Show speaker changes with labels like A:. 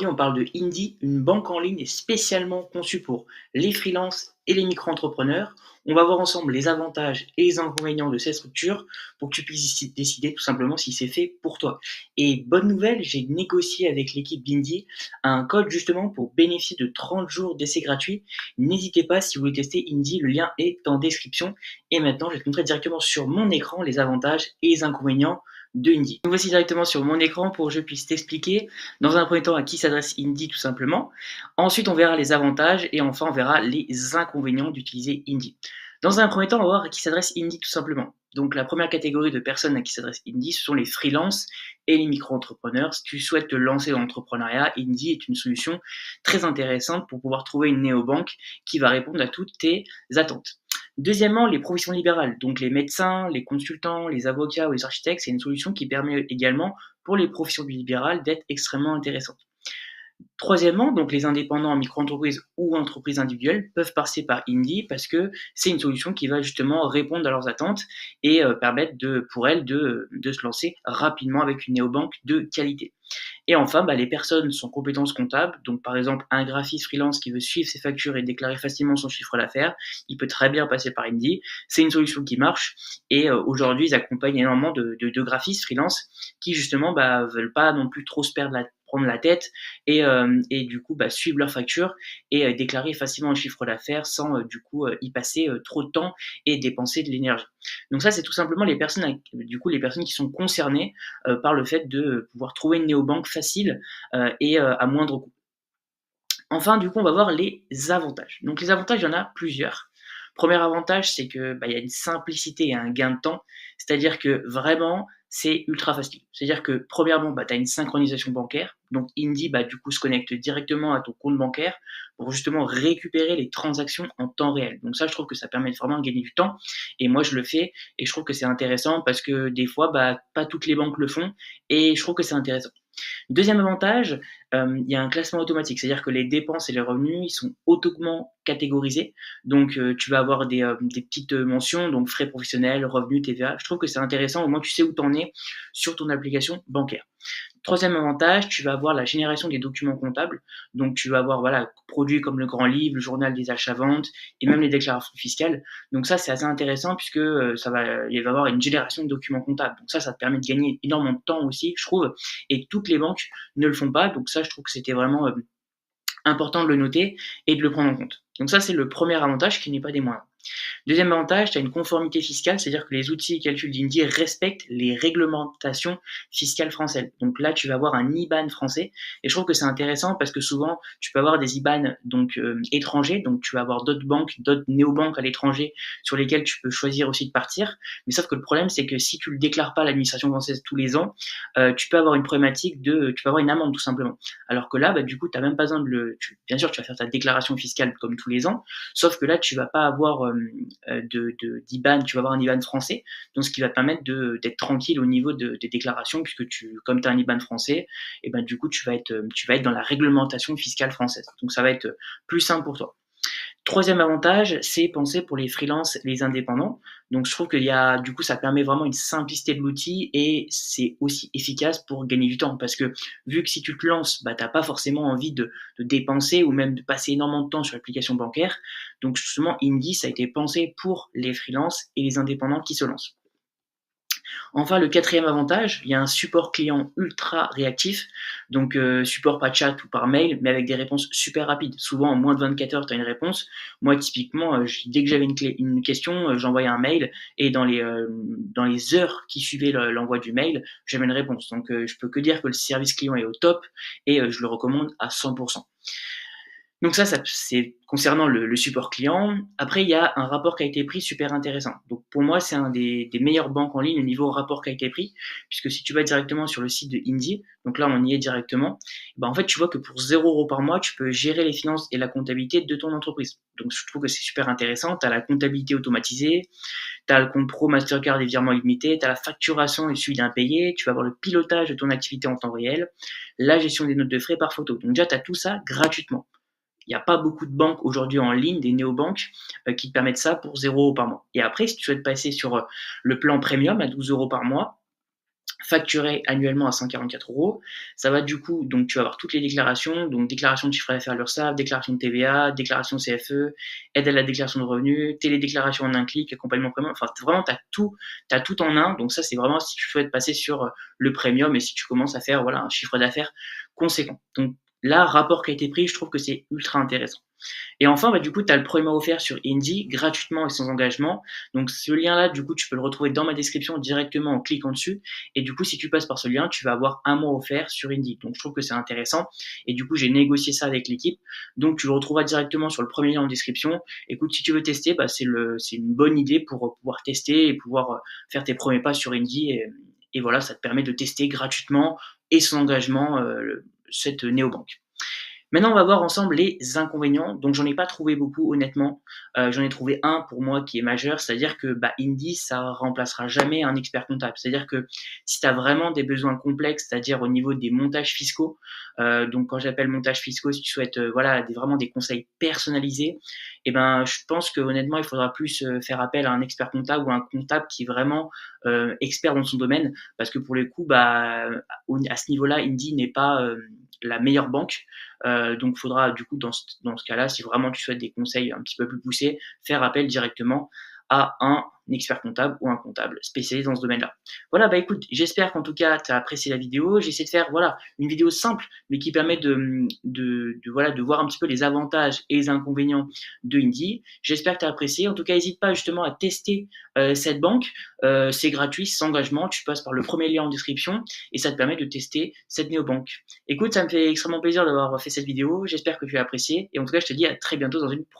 A: Aujourd'hui, on parle de Indy, une banque en ligne spécialement conçue pour les freelances et les micro-entrepreneurs. On va voir ensemble les avantages et les inconvénients de cette structure pour que tu puisses décider tout simplement si c'est fait pour toi. Et bonne nouvelle, j'ai négocié avec l'équipe d'Indy un code justement pour bénéficier de 30 jours d'essai gratuit. N'hésitez pas si vous voulez tester Indy, le lien est en description. Et maintenant, je vais te montrer directement sur mon écran les avantages et les inconvénients de Indy. Nous voici directement sur mon écran pour que je puisse t'expliquer dans un premier temps à qui s'adresse Indy tout simplement. Ensuite, on verra les avantages et enfin, on verra les inconvénients d'utiliser Indy. Dans un premier temps, on va voir à qui s'adresse Indy tout simplement. Donc la première catégorie de personnes à qui s'adresse Indy, ce sont les freelances et les micro-entrepreneurs. Si tu souhaites te lancer dans l'entrepreneuriat, Indy est une solution très intéressante pour pouvoir trouver une néobanque qui va répondre à toutes tes attentes. Deuxièmement, les professions libérales, donc les médecins, les consultants, les avocats ou les architectes, c'est une solution qui permet également pour les professions libérales d'être extrêmement intéressante. Troisièmement, donc les indépendants en micro-entreprise ou entreprises individuelles peuvent passer par Indy parce que c'est une solution qui va justement répondre à leurs attentes et permettre pour elles de se lancer rapidement avec une néobanque de qualité. Et enfin, les personnes sans compétences comptables, donc par exemple un graphiste freelance qui veut suivre ses factures et déclarer facilement son chiffre d'affaires, il peut très bien passer par Indy. C'est une solution qui marche et aujourd'hui ils accompagnent énormément de graphistes freelance qui justement veulent pas non plus trop se prendre la tête et du coup suivre leurs factures et déclarer facilement un chiffre d'affaires sans du coup y passer trop de temps et dépenser de l'énergie. Donc ça c'est tout simplement les personnes qui sont concernées par le fait de pouvoir trouver une néobanque facile et à moindre coût. Enfin, du coup, on va voir les avantages. Donc les avantages, il y en a plusieurs. Premier avantage, c'est que il y a une simplicité et un gain de temps. C'est-à-dire que vraiment, c'est ultra facile. C'est-à-dire que premièrement, tu as une synchronisation bancaire. Donc Indy, du coup, se connecte directement à ton compte bancaire pour justement récupérer les transactions en temps réel. Donc ça, je trouve que ça permet vraiment de gagner du temps. Et moi, je le fais et je trouve que c'est intéressant parce que des fois, pas toutes les banques le font et je trouve que c'est intéressant. Deuxième avantage, il y a un classement automatique, c'est-à-dire que les dépenses et les revenus, ils sont automatiquement catégorisés. Donc, tu vas avoir des petites mentions, donc frais professionnels, revenus, TVA. Je trouve que c'est intéressant, au moins tu sais où tu en es sur ton application bancaire. Troisième avantage, tu vas avoir la génération des documents comptables. Donc, tu vas avoir produits comme le grand livre, le journal des achats-ventes et même les déclarations fiscales. Donc ça, c'est assez intéressant puisque il va y avoir une génération de documents comptables. Donc ça te permet de gagner énormément de temps aussi, je trouve. Et toutes les banques ne le font pas. Donc ça, je trouve que c'était vraiment important de le noter et de le prendre en compte. Donc ça, c'est le premier avantage qui n'est pas des moindres. Deuxième avantage, tu as une conformité fiscale, c'est-à-dire que les outils de calcul d'Indy respectent les réglementations fiscales françaises. Donc là, tu vas avoir un IBAN français et je trouve que c'est intéressant parce que souvent, tu peux avoir des IBAN étrangers, donc tu vas avoir d'autres banques, d'autres néobanques à l'étranger sur lesquelles tu peux choisir aussi de partir. Mais sauf que le problème, c'est que si tu le déclares pas à l'administration française tous les ans, tu peux avoir une problématique tu peux avoir une amende tout simplement. Alors que là, du coup, tu n'as même pas besoin bien sûr, tu vas faire ta déclaration fiscale comme tous les ans, sauf que là, tu vas pas avoir d'IBAN, tu vas avoir un IBAN français, donc ce qui va te permettre d'être tranquille au niveau des déclarations, puisque comme tu as un IBAN français, et du coup, tu vas être dans la réglementation fiscale française. Donc ça va être plus simple pour toi. Troisième avantage, c'est penser pour les freelances, les indépendants. Donc je trouve du coup, ça permet vraiment une simplicité de l'outil et c'est aussi efficace pour gagner du temps parce que vu que si tu te lances, t'as pas forcément envie de dépenser ou même de passer énormément de temps sur l'application bancaire. Donc justement, Indy, ça a été pensé pour les freelances et les indépendants qui se lancent. Enfin, le quatrième avantage, il y a un support client ultra réactif, donc support par chat ou par mail, mais avec des réponses super rapides. Souvent, en moins de 24 heures, tu as une réponse. Moi, typiquement, dès que j'avais une question, j'envoyais un mail et dans les heures qui suivaient l'envoi du mail, j'avais une réponse. Donc, je peux que dire que le service client est au top et je le recommande à 100%. Donc ça c'est concernant le support client. Après, il y a un rapport qualité-prix super intéressant. Donc pour moi, c'est un des meilleures banques en ligne au niveau rapport qualité-prix, puisque si tu vas directement sur le site de Indy, donc là on y est directement, en fait tu vois que pour 0 € par mois, tu peux gérer les finances et la comptabilité de ton entreprise. Donc je trouve que c'est super intéressant. Tu as la comptabilité automatisée, tu as le compte pro Mastercard et virements illimités, tu as la facturation et le suivi d'impayés, tu vas avoir le pilotage de ton activité en temps réel, la gestion des notes de frais par photo. Donc déjà, tu as tout ça gratuitement. Il n'y a pas beaucoup de banques aujourd'hui en ligne, des néobanques, qui te permettent ça pour 0 € par mois. Et après, si tu souhaites passer sur le plan premium à 12 € par mois, facturé annuellement à 144 €. Ça va du coup, donc tu vas avoir toutes les déclarations, donc déclaration de chiffre d'affaires à l'URSSAF, déclaration de TVA, déclaration de CFE, aide à la déclaration de revenus, télédéclaration en un clic, accompagnement premium, enfin vraiment tu as tout en un, donc ça c'est vraiment si tu souhaites passer sur le premium et si tu commences à faire voilà, un chiffre d'affaires conséquent. Donc là, rapport qualité-prix, je trouve que c'est ultra intéressant. Et enfin, bah, du coup, tu as le premier mois offert sur Indy, gratuitement et sans engagement. Donc ce lien-là, du coup, tu peux le retrouver dans ma description directement en cliquant dessus. Et du coup, si tu passes par ce lien, tu vas avoir un mois offert sur Indy. Donc je trouve que c'est intéressant. Et du coup, j'ai négocié ça avec l'équipe. Donc tu le retrouveras directement sur le premier lien en description. Écoute, si tu veux tester, bah, c'est une bonne idée pour pouvoir tester et pouvoir faire tes premiers pas sur Indy. Et voilà, ça te permet de tester gratuitement et sans engagement cette néobanque. Maintenant, on va voir ensemble les inconvénients. Donc, j'en ai pas trouvé beaucoup, honnêtement. J'en ai trouvé un pour moi qui est majeur, c'est-à-dire que bah, Indy, ça remplacera jamais un expert comptable. C'est-à-dire que si tu as vraiment des besoins complexes, c'est-à-dire au niveau des montages fiscaux, donc quand j'appelle montages fiscaux, si tu souhaites voilà, vraiment des conseils personnalisés, eh ben, je pense que honnêtement, il faudra plus faire appel à un expert comptable ou un comptable qui est vraiment expert dans son domaine, parce que pour les coups, bah, à ce niveau-là, Indy n'est pas la meilleure banque. Donc, il faudra du coup dans ce cas-là, si vraiment tu souhaites des conseils un petit peu plus poussés, faire appel directement à un expert comptable ou un comptable spécialisé dans ce domaine-là. Voilà, bah écoute, j'espère qu'en tout cas tu as apprécié la vidéo. J'ai essayé de faire voilà une vidéo simple, mais qui permet voilà de voir un petit peu les avantages et les inconvénients de Indy. J'espère que tu as apprécié. En tout cas, n'hésite pas justement à tester cette banque. C'est gratuit, sans engagement. Tu passes par le premier lien en description et ça te permet de tester cette néobanque. Écoute, ça me fait extrêmement plaisir d'avoir fait cette vidéo. J'espère que tu as apprécié. Et en tout cas, je te dis à très bientôt dans une prochaine.